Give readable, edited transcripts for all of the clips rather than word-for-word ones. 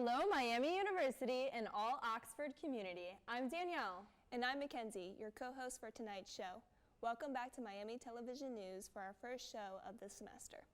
Hello, Miami University and all Oxford community. I'm Danielle. And I'm Mackenzie, your co-host for tonight's show. Welcome back to Miami Television News for our first show of the semester.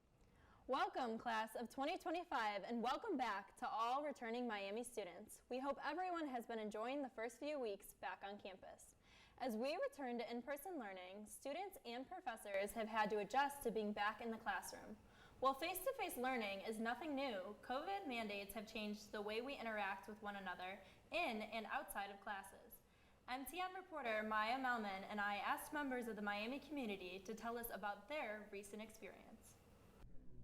Welcome, class of 2025, and welcome back to all returning Miami students. We hope everyone has been enjoying the first few weeks back on campus. As we return to in-person learning, students and professors have had to adjust to being back in the classroom. While face-to-face learning is nothing new, COVID mandates have changed the way we interact with one another in and outside of classes. MTN reporter Maya Melman and I asked members of the Miami community to tell us about their recent experience.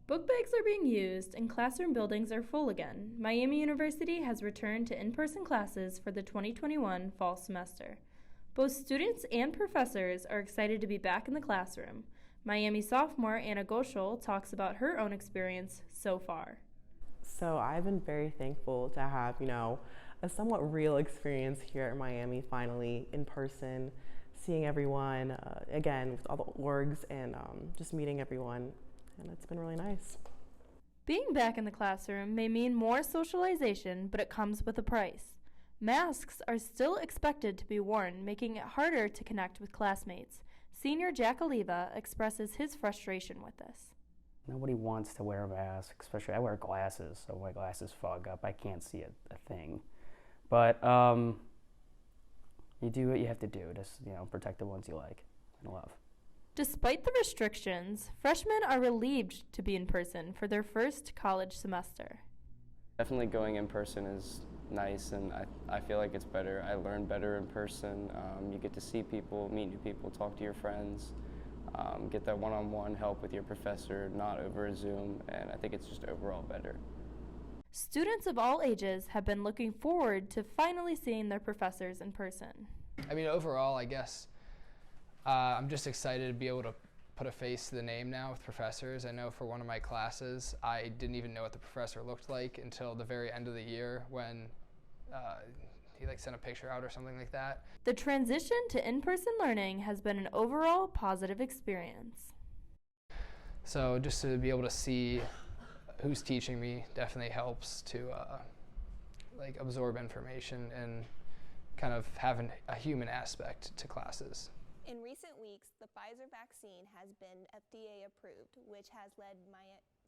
Book bags are being used and classroom buildings are full again. Miami University has returned to in-person classes for the 2021 fall semester. Both students and professors are excited to be back in the classroom. Miami sophomore Anna Goschel talks about her own experience so far. So I've been very thankful to have, a somewhat real experience here at Miami, finally in person, seeing everyone, again, with all the orgs and just meeting everyone, and it's been really nice. Being back in the classroom may mean more socialization, but it comes with a price. Masks are still expected to be worn, making it harder to connect with classmates. Senior Jack Oliva expresses his frustration with this. Nobody wants to wear a mask, especially I wear glasses, so my glasses fog up. I can't see a thing. But you do what you have to do, just protect the ones you like and love. Despite the restrictions, freshmen are relieved to be in person for their first college semester. Definitely going in person is nice, and I feel like it's better. I learn better in person. You get to see people, meet new people, talk to your friends, get that one-on-one help with your professor, not over a Zoom, and I think it's just overall better. Students of all ages have been looking forward to finally seeing their professors in person. Overall, I guess I'm just excited to be able to put a face to the name now with professors. I know for one of my classes, I didn't even know what the professor looked like until the very end of the year when he sent a picture out or something like that. The transition to in-person learning has been an overall positive experience. So just to be able to see who's teaching me definitely helps to absorb information and kind of have a human aspect to classes. In recent weeks, the Pfizer vaccine has been FDA approved, which has led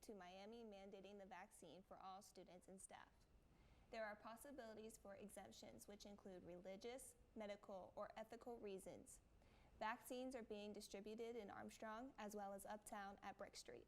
to Miami mandating the vaccine for all students and staff. There are possibilities for exemptions, which include religious, medical, or ethical reasons. Vaccines are being distributed in Armstrong as well as Uptown at Brick Street.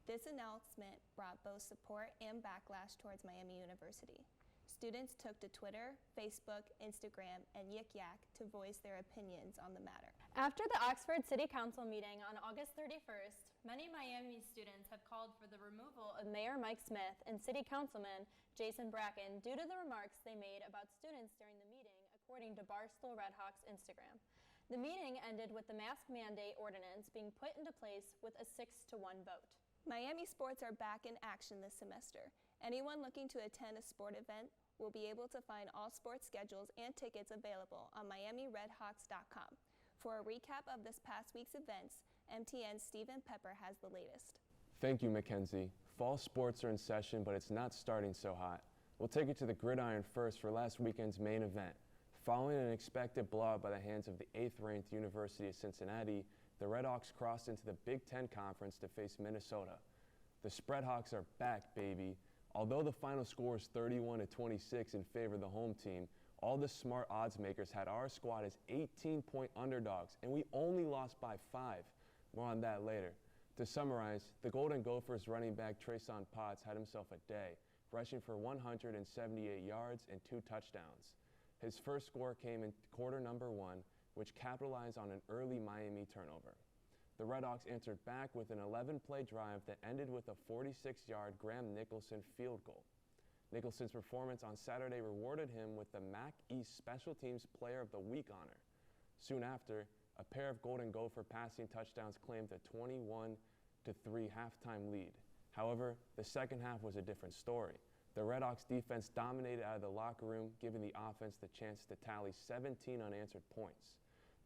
This announcement brought both support and backlash towards Miami University. Students took to Twitter, Facebook, Instagram, and Yik Yak to voice their opinions on the matter. After the Oxford City Council meeting on August 31st, many Miami students have called for the removal of Mayor Mike Smith and City Councilman Jason Bracken due to the remarks they made about students during the meeting, according to Barstool Redhawk's Instagram. The meeting ended with the mask mandate ordinance being put into place with a 6-1 vote. Miami sports are back in action this semester. Anyone looking to attend a sport event will be able to find all sports schedules and tickets available on MiamiRedhawks.com. For a recap of this past week's events, MTN's Stephen Pepper has the latest. Thank you, Mackenzie. Fall sports are in session, but it's not starting so hot. We'll take you to the gridiron first for last weekend's main event. Following an expected blowout by the hands of the 8th-ranked University of Cincinnati, the Redhawks crossed into the Big Ten Conference to face Minnesota. The Spreadhawks are back, baby. Although the final score is 31-26 in favor of the home team, all the smart odds makers had our squad as 18-point underdogs, and we only lost by 5. More on that later. To summarize, the Golden Gophers running back Treson Potts had himself a day, rushing for 178 yards and 2 touchdowns. His first score came in quarter number 1, which capitalized on an early Miami turnover. The Redhawks answered back with an 11-play drive that ended with a 46-yard Graham Nicholson field goal. Nicholson's performance on Saturday rewarded him with the MAC East Special Teams Player of the Week honor. Soon after, a pair of Golden Gopher passing touchdowns claimed a 21-3 halftime lead. However, the second half was a different story. The Redhawks defense dominated out of the locker room, giving the offense the chance to tally 17 unanswered points.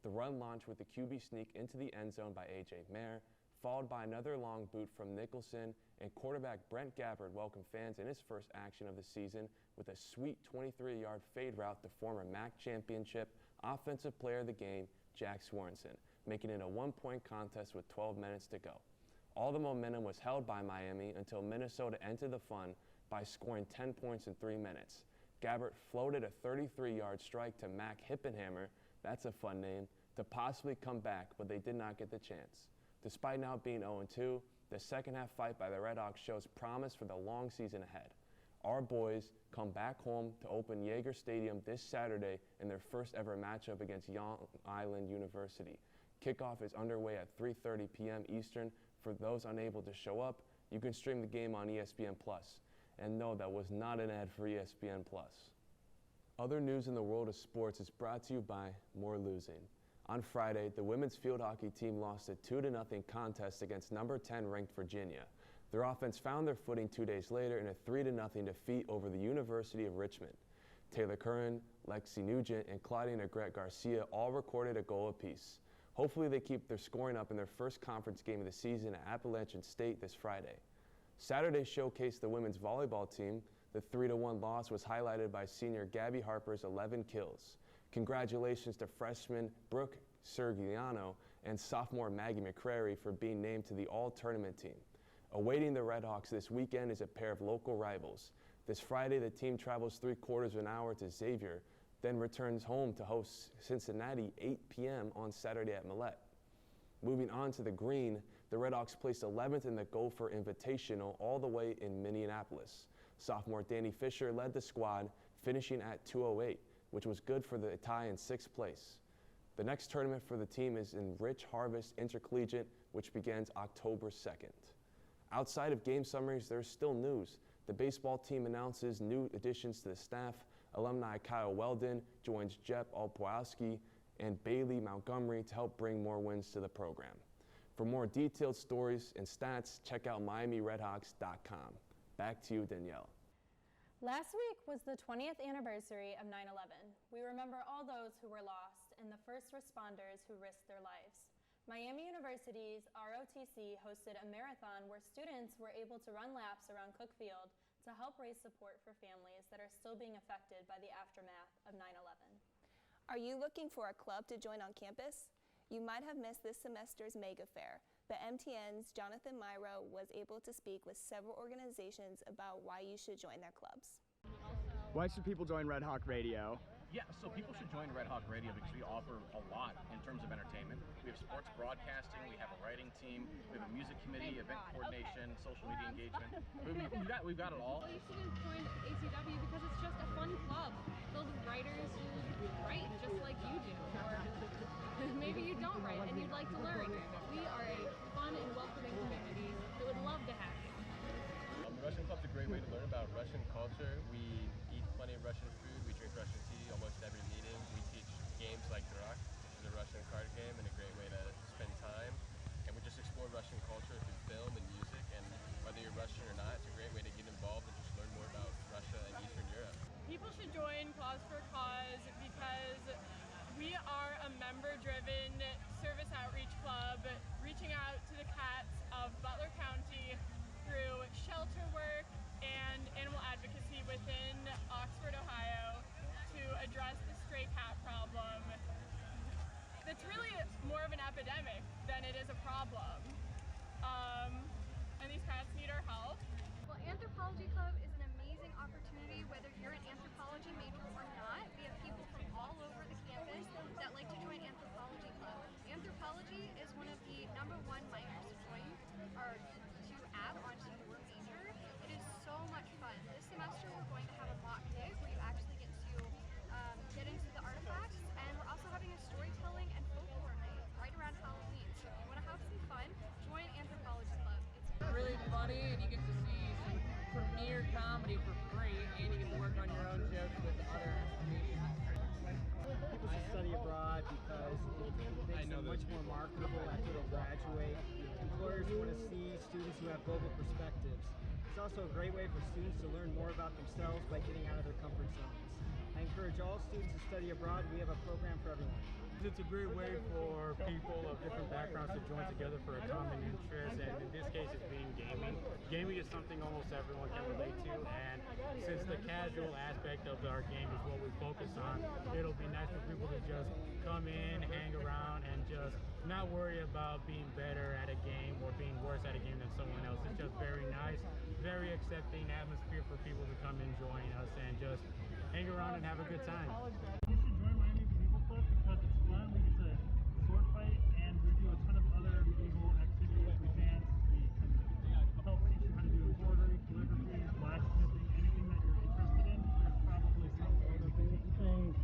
The run launched with the QB sneak into the end zone by A.J. Mayer, followed by another long boot from Nicholson, and quarterback Brent Gabbard welcomed fans in his first action of the season with a sweet 23-yard fade route to former MAC championship Offensive Player of the Game Jack Swarnson, making it a one-point contest with 12 minutes to go. All the momentum was held by Miami until Minnesota entered the fun by scoring 10 points in 3 minutes. Gabbard floated a 33-yard strike to Mac Hippenhammer, that's a fun name, to possibly come back, but they did not get the chance. Despite now being 0-2, the second half fight by the Redhawks shows promise for the long season ahead. Our boys come back home to open Yeager Stadium this Saturday in their first ever matchup against Long Island University. Kickoff is underway at 3:30 p.m. Eastern. For those unable to show up, you can stream the game on ESPN+. And no, that was not an ad for ESPN+. Other news in the world of sports is brought to you by More Losing. On Friday, the women's field hockey team lost a 2-0 contest against number 10 ranked Virginia. Their offense found their footing 2 days later in a 3-0 defeat over the University of Richmond. Taylor Curran, Lexi Nugent, and Claudia Negrete Garcia all recorded a goal apiece. Hopefully they keep their scoring up in their first conference game of the season at Appalachian State this Friday. Saturday showcased the women's volleyball team. The 3-1 loss was highlighted by senior Gabby Harper's 11 kills. Congratulations to freshman Brooke Sergiano and sophomore Maggie McCrary for being named to the all-tournament team. Awaiting the Redhawks this weekend is a pair of local rivals. This Friday, the team travels 3/4 of an hour to Xavier, then returns home to host Cincinnati 8 p.m. on Saturday at Millette. Moving on to the green, the Redhawks placed 11th in the Gopher Invitational all the way in Minneapolis. Sophomore Danny Fisher led the squad, finishing at 208, which was good for the tie in 6th place. The next tournament for the team is in Rich Harvest Intercollegiate, which begins October 2nd. Outside of game summaries, there's still news. The baseball team announces new additions to the staff. Alumni Kyle Weldon joins Jep Olpowski and Bailey Montgomery to help bring more wins to the program. For more detailed stories and stats, check out MiamiRedhawks.com. Back to you, Danielle. Last week was the 20th anniversary of 9/11. We remember all those who were lost and the first responders who risked their lives. Miami University's ROTC hosted a marathon where students were able to run laps around Cook Field to help raise support for families that are still being affected by the aftermath of 9/11. Are you looking for a club to join on campus? You might have missed this semester's mega fair, but MTN's Jonathan Myro was able to speak with several organizations about why you should join their clubs. Why should people join Redhawk Radio? Yeah, so people should join Redhawk Radio because we offer a lot in terms of entertainment. We have sports broadcasting, we have a writing team, we have a music committee, event coordination, social media engagement. We've got it all. Well, you shouldn't join ACW because it's just a fun club filled with writers who write just like you do. Or maybe you don't write and you'd like to learn. We are a fun and welcoming community that would love to have you. The Russian Club's a great way to learn about Russian culture. We eat plenty of Russian food, we drink Russian tea almost every meeting. We teach games like Redhawk, which is a Russian card game and a great way to spend time. And we just explore Russian culture through film and music, and whether you're Russian or not, it's a great way to get involved and just learn more about Russia and Eastern Europe. People should join Cause for Cause because we are a member-driven service outreach club reaching out to the cats of Butler County through shelter work and animal advocacy within Oxford, Ohio to address the stray cat problem. That's really more of an epidemic than it is a problem. And these cats need our help. Well, Anthropology Club is an amazing opportunity whether you're an anthropology major or not. We have people from all over the campus that like to join Anthropology Club. Anthropology is one of the #1 minors to join or to add onto your major. It is so much fun. This semester we're going to have a mock dig where you actually get to get into the artifacts, and we're also having a storytelling and folklore night right around Halloween. So if you want to have some fun, join Anthropology Club. It's really funny, and you get to see some premiere comedy for free, and you get to work on your own jokes with other comedians. People should study abroad because it makes them much more marketable after they graduate. Employers want to see students who have global perspectives. It's also a great way for students to learn more about themselves by getting out of their comfort zones. I encourage all students to study abroad. We have a program for everyone. It's a great way for people of different backgrounds to join together for a common interest, and in this case it's being gaming. Gaming is something almost everyone can relate to, and since the casual aspect of our game is what we focus on, it'll be nice for people to just come in, hang around, and just not worry about being better at a game or being worse at a game than someone else. It's just very nice, very accepting atmosphere for people to come and join us and just hang around and have a good time. You should join Miami Medieval Club because it's fun. We get to sword fight and we do a ton of other medieval activities with dance. We can help teach you how to do embroidery, calligraphy, blacksmithing, anything that you're interested in. There's probably something we can teach you.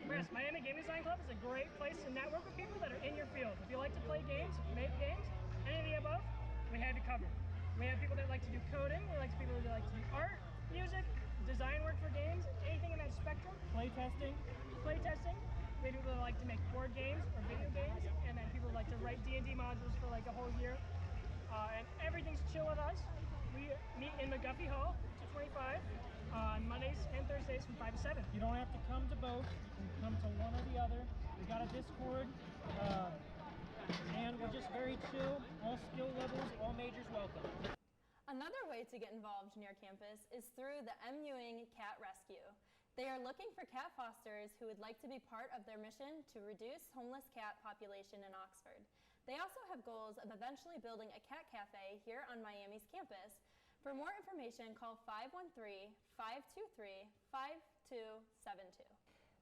Yes, Miami Game Design Club is a great place to network with people that are in your field. If you like to play games, make games, any of the above, we have you covered. We have people that like to do coding, we like people that like to do art, music, design work for games, anything in that spectrum. Playtesting. We have people that like to make board games or video games, and then people that like to write D&D modules for like a whole year. And everything's chill with us. We meet in McGuffey Hall, 225, on Mondays and Thursdays from 5 to 7. You don't have to come to both. You can come to one or the other. We got a Discord, and we're just very chill. All skill levels, all majors welcome. Another way to get involved near campus is through the M. Ewing Cat Rescue. They are looking for cat fosters who would like to be part of their mission to reduce homeless cat population in Oxford. They also have goals of eventually building a cat cafe here on Miami's campus. For more information, call 513-523-5272.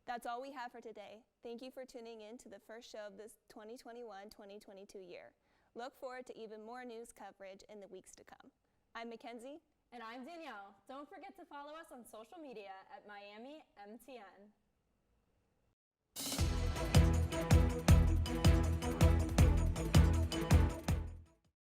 That's all we have for today. Thank you for tuning in to the first show of this 2021-2022 year. Look forward to even more news coverage in the weeks to come. I'm Mackenzie. And I'm Danielle. Don't forget to follow us on social media at Miami MTN.